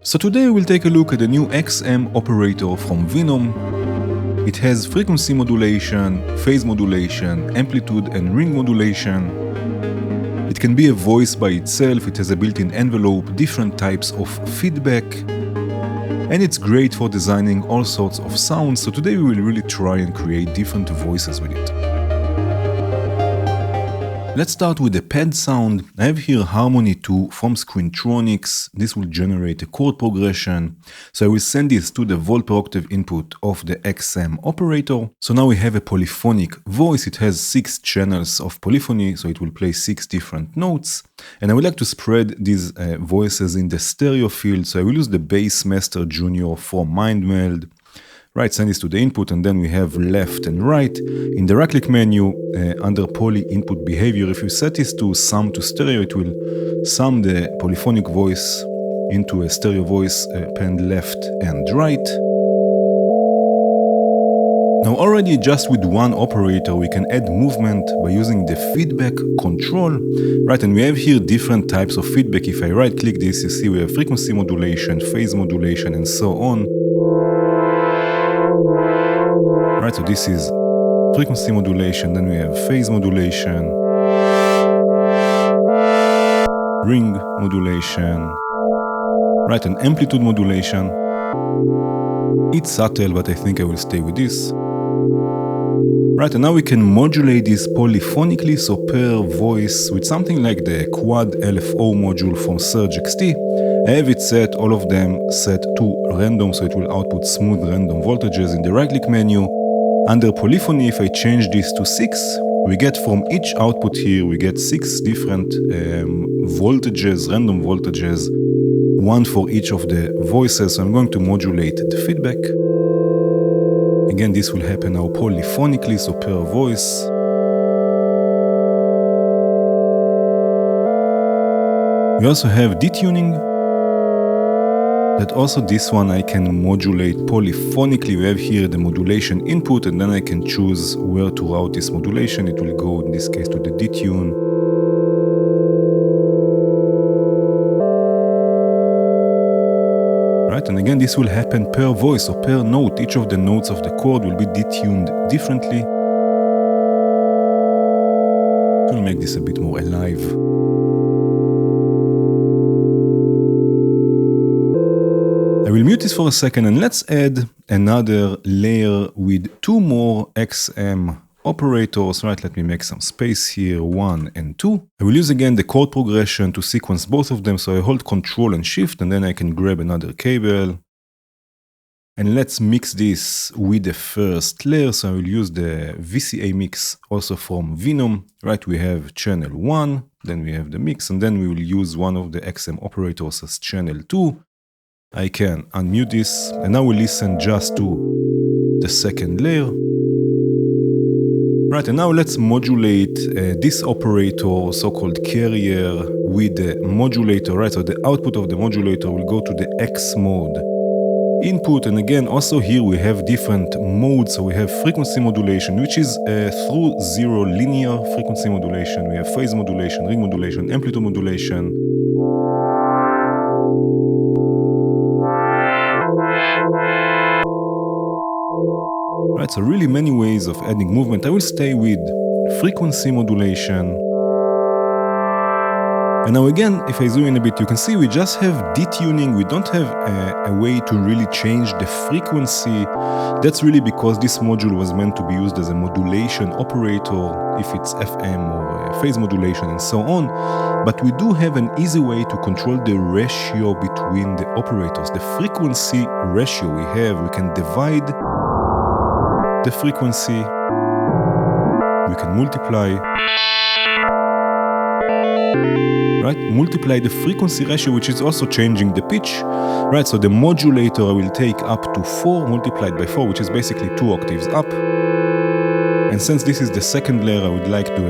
So today we'll take a look at the new XM operator from Venom. It has frequency modulation, phase modulation, amplitude and ring modulation. It can be a voice by itself, it has a built-in envelope, different types of feedback, and it's great for designing all sorts of sounds. So today we will really try and create different voices with it. Let's start with the pad sound. I have here Harmony 2 from Screentronics. This will generate a chord progression. So I will send this to the volt per octave input of the XM operator. So now we have a polyphonic voice. It has 6 channels of polyphony, so it will play 6 different notes. And I would like to spread these voices in the stereo field. So I will use the Bassmaster Junior from MindMeld. Right, send this to the input, and then we have left and right. In the right-click menu, under poly input behavior, if you set this to sum to stereo, it will sum the polyphonic voice into a stereo voice panned left and right. Now already just with one operator we can add movement by using the feedback control. Right, and we have here different types of feedback. If I right-click this, you see we have frequency modulation, phase modulation, and so on. Right, so this is frequency modulation, then we have phase modulation, ring modulation, right, and amplitude modulation. It's subtle, but I think I will stay with this. Right, and now we can modulate this polyphonically, so per voice with something like the quad LFO module from Surge XT. I have it set, all of them set to random, so it will output smooth random voltages. In the right-click menu, under polyphony, if I change this to 6, we get from each output here, we get 6 different voltages, random voltages, one for each of the voices. So I'm going to modulate the feedback. Again, this will happen now polyphonically, so per voice. We also have detuning. That also this one I can modulate polyphonically. We have here the modulation input, and then I can choose where to route this modulation. It will go in this case to the detune. Right, and again this will happen per voice or per note. Each of the notes of the chord will be detuned differently. It will make this a bit more alive. I will mute this for a second, and let's add another layer with 2 more XM operators. Right, let me make some space here, 1 and 2. I will use again the chord progression to sequence both of them, so I hold Control and Shift, and then I can grab another cable. And let's mix this with the first layer, so I will use the VCA mix also from Venom. Right, we have channel 1, then we have the mix, and then we will use one of the XM operators as channel 2. I can unmute this, and now we listen just to the second layer. Right, and now let's modulate this operator, so-called carrier, with the modulator. Right, so the output of the modulator will go to the X mode input, and again also here we have different modes. So we have frequency modulation, which is through 0 linear frequency modulation. We have phase modulation, ring modulation, amplitude modulation. Right, so really many ways of adding movement. I will stay with frequency modulation. And now again, if I zoom in a bit, you can see we just have detuning. We don't have a way to really change the frequency. That's really because this module was meant to be used as a modulation operator, if it's FM or phase modulation and so on. But we do have an easy way to control the ratio between the operators. The frequency ratio we can divide the frequency, we can multiply, right? Multiply the frequency ratio, which is also changing the pitch, right? So the modulator I will take up to 4 multiplied by 4, which is basically 2 octaves up. And since this is the second layer, I would like to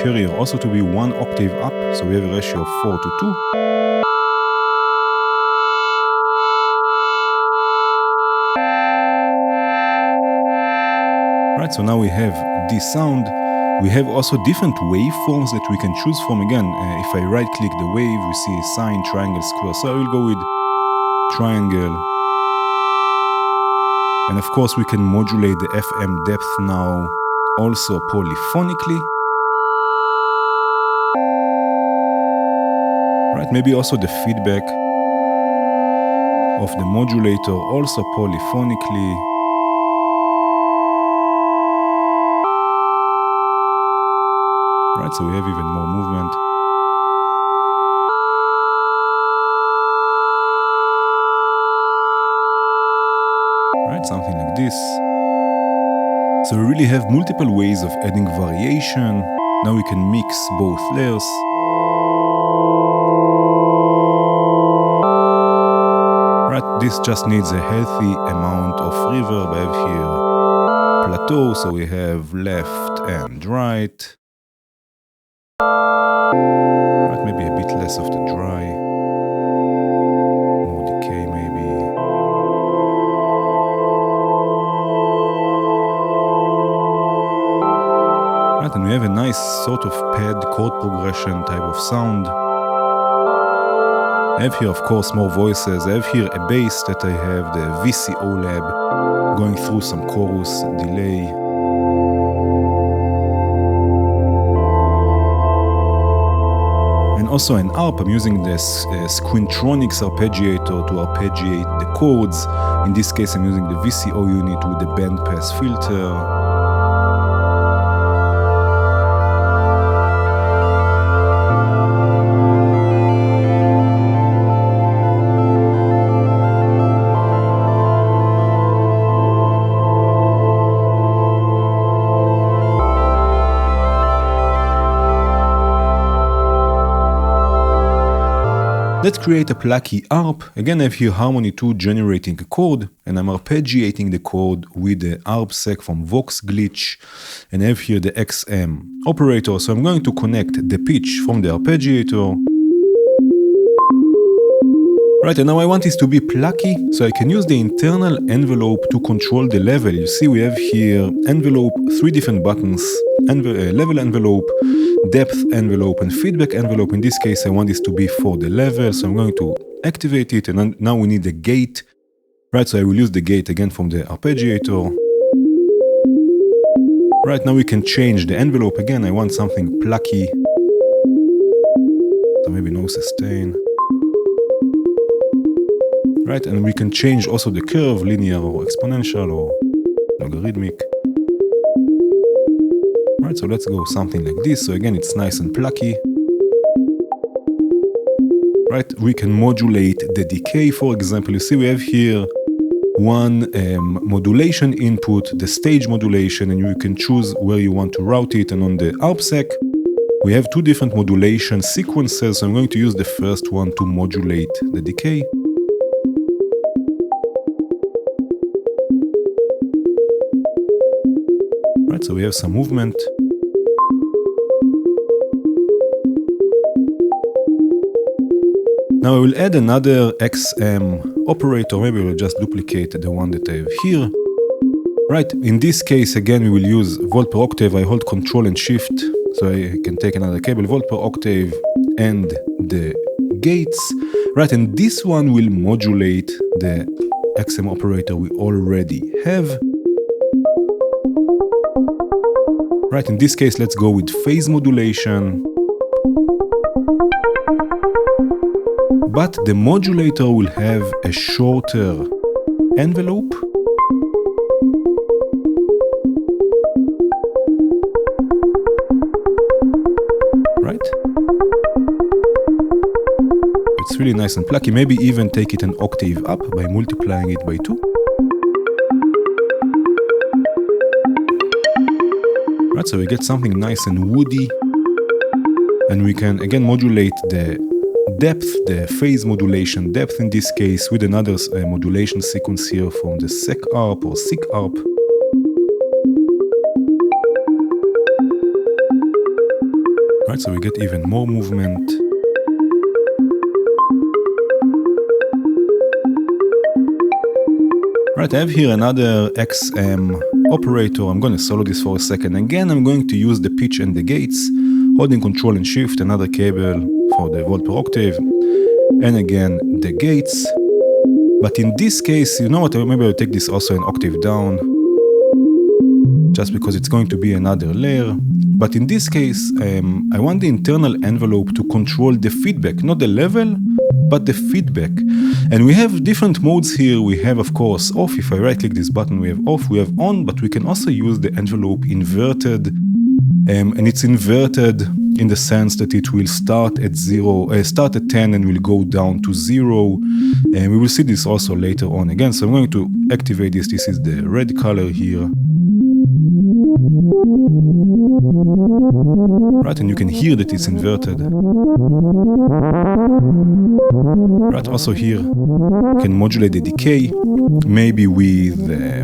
carrier also to be 1 octave up, so we have a ratio of 4 to 2. Right, so now we have this sound. We have also different waveforms that we can choose from. Again, if I right click the wave, we see sine, triangle, square. So I will go with triangle. And of course we can modulate the FM depth now also polyphonically. Right, maybe also the feedback of the modulator also polyphonically. Right, so we have even more movement. Right, something like this. So we really have multiple ways of adding variation. Now we can mix both layers. Right, this just needs a healthy amount of reverb. I have here plateau, so we have left and right. Right, maybe a bit less of the dry. More decay maybe. Right, and we have a nice sort of pad chord progression type of sound. I have here, of course, more voices. I have here a bass that I have the VCO lab going through some chorus delay. And also an ARP. I'm using this Squintronics arpeggiator to arpeggiate the chords. In this case, I'm using the VCO unit with the bandpass filter. Let's create a plucky ARP. Again, I have here Harmony 2 generating a chord, and I'm arpeggiating the chord with the ARP sec from Vox Glitch, and I have here the XM operator. So I'm going to connect the pitch from the arpeggiator. Right, and now I want this to be plucky, so I can use the internal envelope to control the level. You see we have here envelope, 3 different buttons, level envelope, depth envelope, and feedback envelope. In this case I want this to be for the level, so I'm going to activate it, and now we need the gate. Right, so I will use the gate again from the arpeggiator. Right, now we can change the envelope again. I want something plucky, so maybe no sustain. Right, and we can change also the curve, linear or exponential or logarithmic. Right, so let's go something like this. So again, it's nice and plucky. Right, we can modulate the decay. For example, you see we have here one modulation input, the stage modulation, and you can choose where you want to route it. And on the ARPsec, we have 2 different modulation sequences. So I'm going to use the first one to modulate the decay. Right, so we have some movement. Now I will add another XM operator. Maybe we'll just duplicate the one that I have here. Right, in this case again we will use volt per octave. I hold Ctrl and Shift so I can take another cable, volt per octave and the gates. Right, and this one will modulate the XM operator we already have. Right, in this case, let's go with phase modulation. But the modulator will have a shorter envelope. Right? It's really nice and plucky. Maybe even take it an octave up by multiplying it by 2. Right, so we get something nice and woody, and we can again modulate the depth, the phase modulation depth in this case, with another modulation sequence here from the sec ARP or sic ARP. Right, so we get even more movement. Right, I have here another XM operator. I'm going to solo this for a second. Again, I'm going to use the pitch and the gates, holding Control and Shift, another cable for the volt per octave, and again the gates. But in this case, you know what, maybe I'll take this also an octave down, just because it's going to be another layer. But in this case, I want the internal envelope to control the feedback, not the level, but the feedback. And we have different modes here. We have, of course, off. If I right click this button, we have off, we have on, but we can also use the envelope inverted. And it's inverted in the sense that it will start at 10 and will go down to 0. And we will see this also later on again. So I'm going to activate this. This is the red color here. Right, and you can hear that it's inverted. Right, also here you can modulate the decay, maybe with a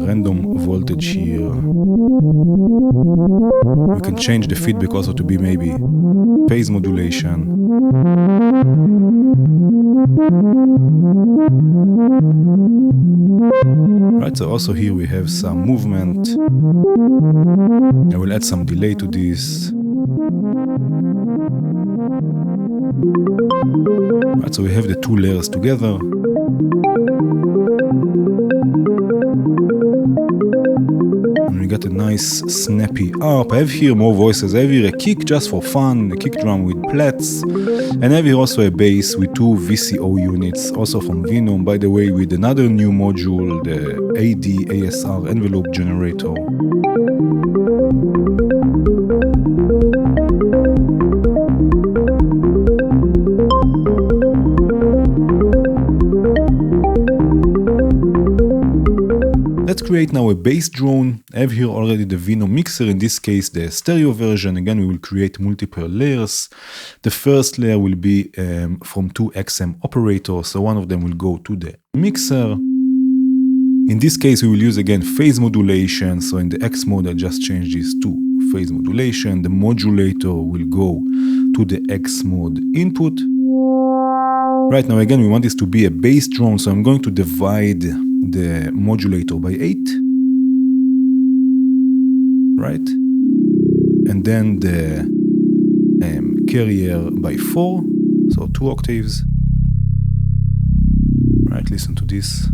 random voltage here. We can change the feedback also to be maybe phase modulation. Right, so also here we have some movement. I will add some delay to this. Right, so we have the two layers together. And we got a nice snappy up. I have here more voices. I have here a kick just for fun, a kick drum with plats. And I have here also a bass with two VCO units, also from Venom, by the way, with another new module, the AD-ASR envelope generator. Let's create now a bass drone. I have here already the Venom mixer, in this case the stereo version. Again, we will create multiple layers. The first layer will be from two XM operators, so one of them will go to the mixer. In this case, we will use again phase modulation. So in the X mode, I just changed this to phase modulation. The modulator will go to the X mode input. Right now, again, we want this to be a bass drone, so I'm going to divide the modulator by 8. Right? And then the carrier by 4, so 2 octaves. Right, listen to this.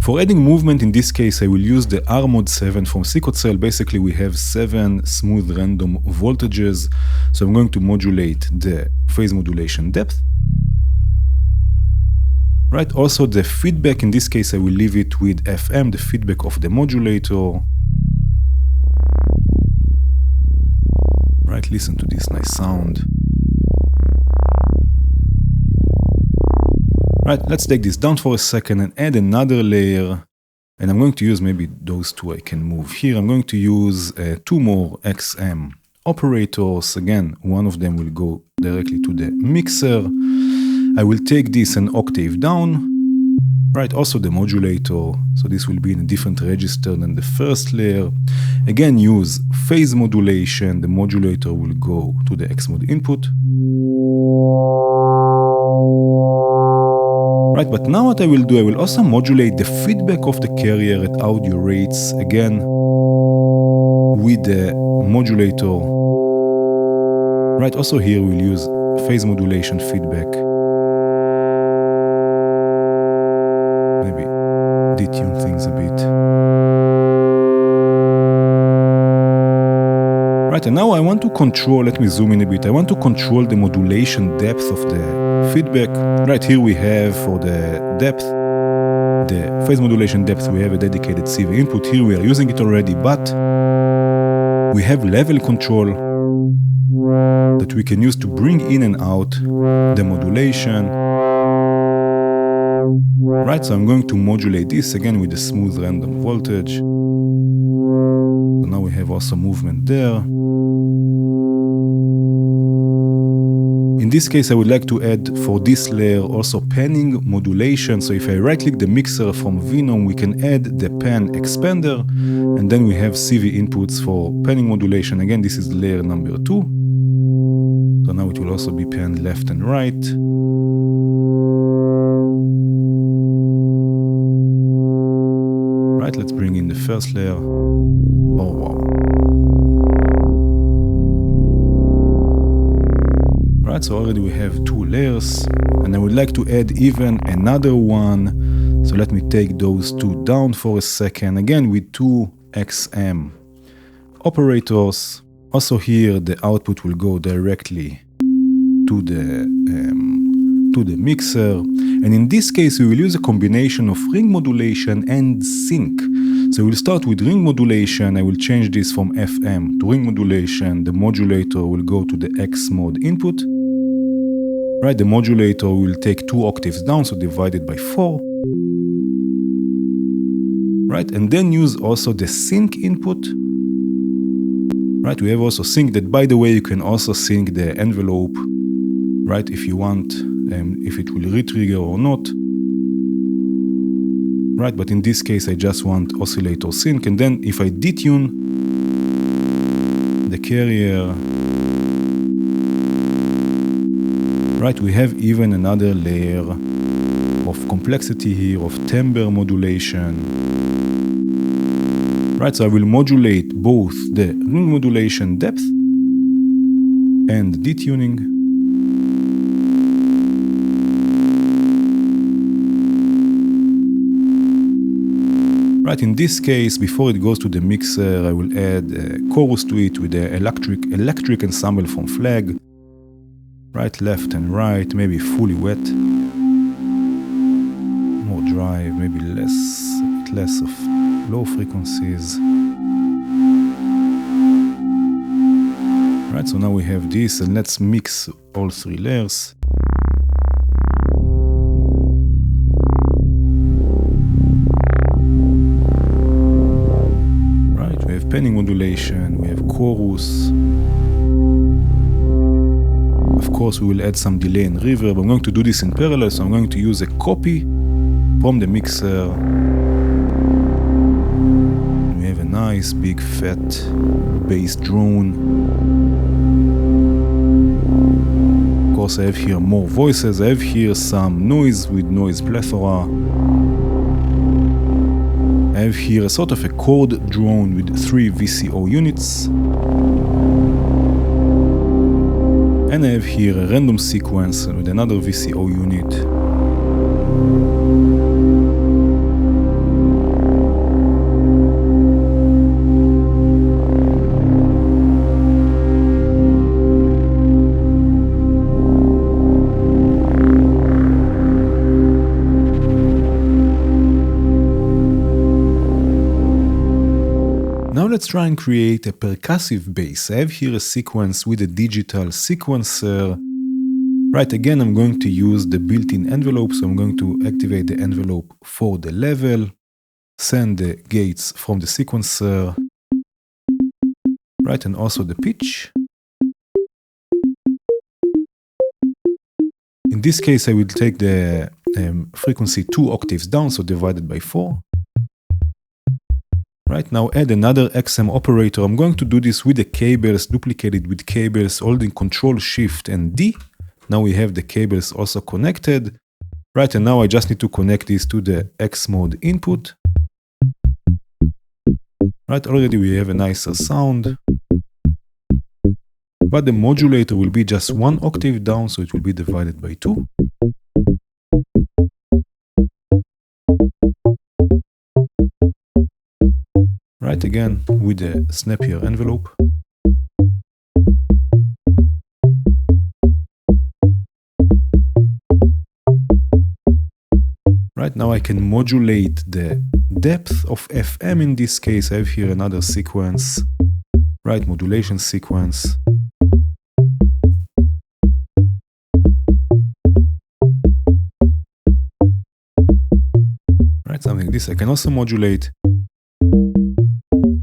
For adding movement, in this case, I will use the R mod 7 from Cell. Basically, we have 7 smooth random voltages. So I'm going to modulate the phase modulation depth. Right, also the feedback, in this case, I will leave it with FM, the feedback of the modulator. Right, listen to this nice sound. Right, let's take this down for a second and add another layer. And I'm going to use maybe those two I can move here. I'm going to use 2 more XM operators. Again, one of them will go directly to the mixer. I will take this an octave down. Right, also the modulator. So this will be in a different register than the first layer. Again, use phase modulation. The modulator will go to the X mode input. Right, but now what I will do, I will also modulate the feedback of the carrier at audio rates, again, with the modulator. Right, also here we'll use phase modulation feedback. Maybe detune things a bit. Right, and now I want to control, let me zoom in a bit, I want to control the modulation depth of the feedback. Right, here we have for the depth, the phase modulation depth, we have a dedicated CV input. Here we are using it already, but we have level control that we can use to bring in and out the modulation. Right, so I'm going to modulate this again with a smooth random voltage. So now we have also movement there. In this case, I would like to add for this layer also panning modulation. So if I right click the mixer from Venom, we can add the pan expander, and then we have CV inputs for panning modulation. Again, this is layer number 2. So now it will also be panned left and right. first layer. Oh wow. Right, so already we have 2 layers, and I would like to add even another one. So let me take those 2 down for a second, again with 2 XM operators. Also here the output will go directly to the mixer, and in this case we will use a combination of ring modulation and sync. So we'll start with ring modulation. I will change this from FM to ring modulation. The modulator will go to the X mode input. Right, the modulator will take 2 octaves down, so divide it by 4. Right, and then use also the sync input. Right, we have also sync that, by the way, you can also sync the envelope, right, if you want, if it will retrigger or not. Right, but in this case I just want oscillator sync, and then if I detune the carrier, right, we have even another layer of complexity here, of timbre modulation. Right, so I will modulate both the ring modulation depth and detuning. Right, in this case, before it goes to the mixer, I will add a chorus to it with the electric ensemble from Flag. Right, left and right, maybe fully wet. More drive, maybe less of low frequencies. Right, so now we have this, and let's mix all 3 layers. Right, we have panning modulation, we have chorus. Of course, we will add some delay and reverb. I'm going to do this in parallel, so I'm going to use a copy from the mixer. We have a nice big fat bass drone. Of course, I have here more voices. I have here some noise with noise plethora. I have here a sort of a chord drone with 3 VCO units. And I have here a random sequence with another VCO unit. Now let's try and create a percussive bass. I have here a sequence with a digital sequencer. Right, again I'm going to use the built-in envelope, so I'm going to activate the envelope for the level, send the gates from the sequencer, right, and also the pitch. In this case I will take the frequency 2 octaves down, so divided by 4. Right, now add another XM operator. I'm going to do this with the cables, duplicated with cables, holding Control Shift and D. Now we have the cables also connected. Right, and now I just need to connect this to the X mode input. Right, already we have a nicer sound. But the modulator will be just 1 octave down, so it will be divided by 2. Right, again with the snappier envelope. Right, now I can modulate the depth of FM. In this case I have here another sequence, right, modulation sequence. Right, something like this. I can also modulate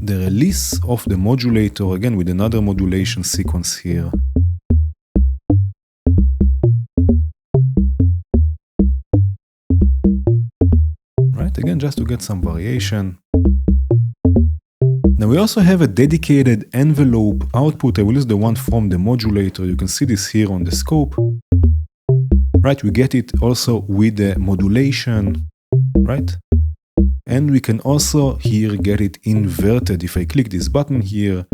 the release of the modulator, again with another modulation sequence here. Right, again just to get some variation. Now we also have a dedicated envelope output. I will use the one from the modulator. You can see this here on the scope. Right, we get it also with the modulation, right? and we can also here get it inverted. If I click this button here,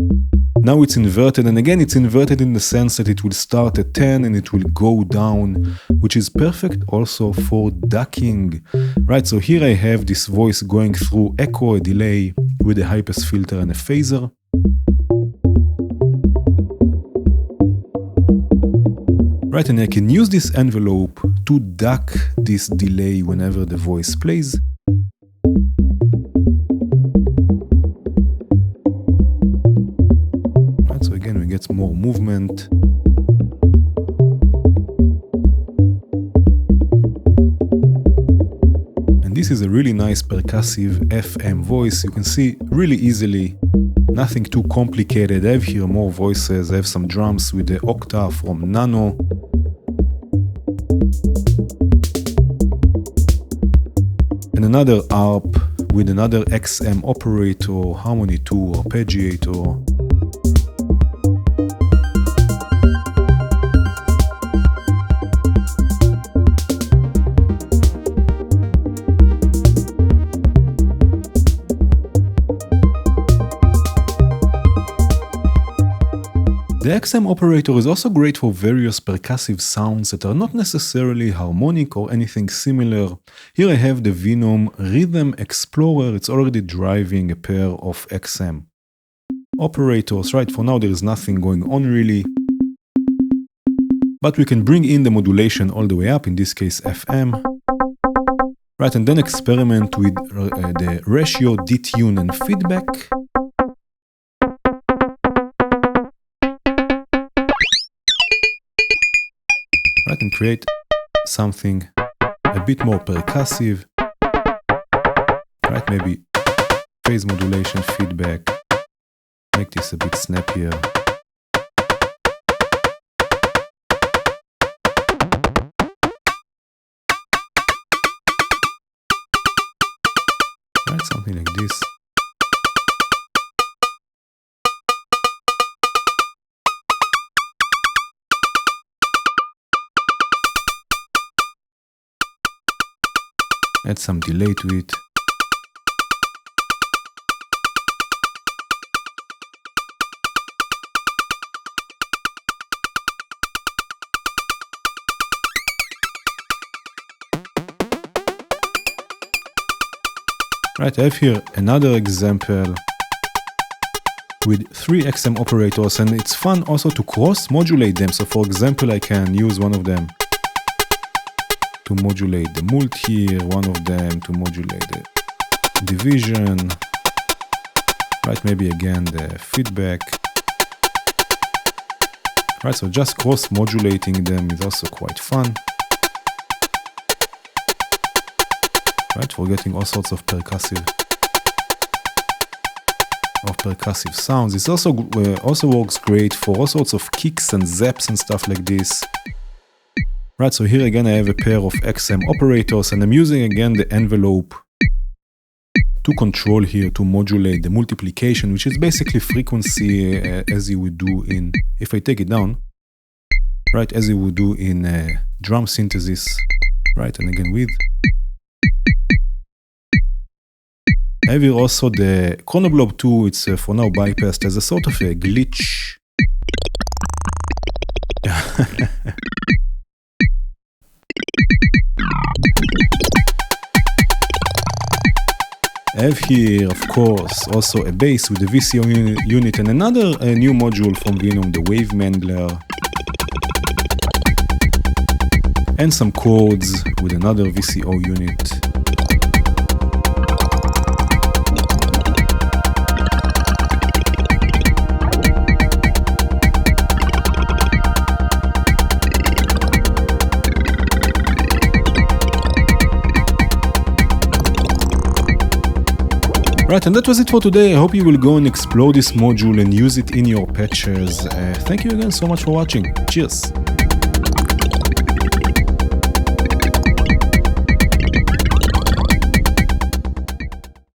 now it's inverted, and again it's inverted in the sense that it will start at 10 and it will go down, which is perfect also for ducking. Right, so here I have this voice going through echo, a delay with a high-pass filter and a phaser. Right, and I can use this envelope to duck this delay whenever the voice plays. Right, so again we get more movement. And this is a really nice percussive FM voice. You can see really easily, nothing too complicated. I have here more voices. I have some drums with the Octa from Nano. And another ARP with another XM operator, Harmony 2 arpeggiator. The XM operator is also great for various percussive sounds that are not necessarily harmonic or anything similar. Here I have the Venom Rhythm Explorer. It's already driving a pair of XM operators. Right, for now there is nothing going on really. But we can bring in the modulation all the way up, in this case FM. Right, and then experiment with the ratio, detune and feedback. Right, and create something a bit more percussive. Right, maybe phase modulation, feedback. Make this a bit snappier. Right, something like this. Add some delay to it. Right, I have here another example with 3 XM operators, and it's fun also to cross-modulate them. So for example, I can use one of them to modulate the multi here, one of them to modulate the division. Right, maybe again the feedback. Right, so just cross-modulating them is also quite fun. Right, for getting all sorts of percussive sounds. It also works great for all sorts of kicks and zaps and stuff like this. Right, so here again I have a pair of XM operators, and I'm using again the envelope to control here, to modulate the multiplication, which is basically frequency as you would do in, if I take it down, right, as you would do in drum synthesis, right, and again with. I have here also the Chronoblob 2, it's for now bypassed as a sort of a glitch. I have here, of course, also a bass with the VCO unit and another new module from Venom, the Wave Mangler. And some chords with another VCO unit. Right, and that was it for today. I hope you will go and explore this module and use it in your patches. Thank you again so much for watching. Cheers!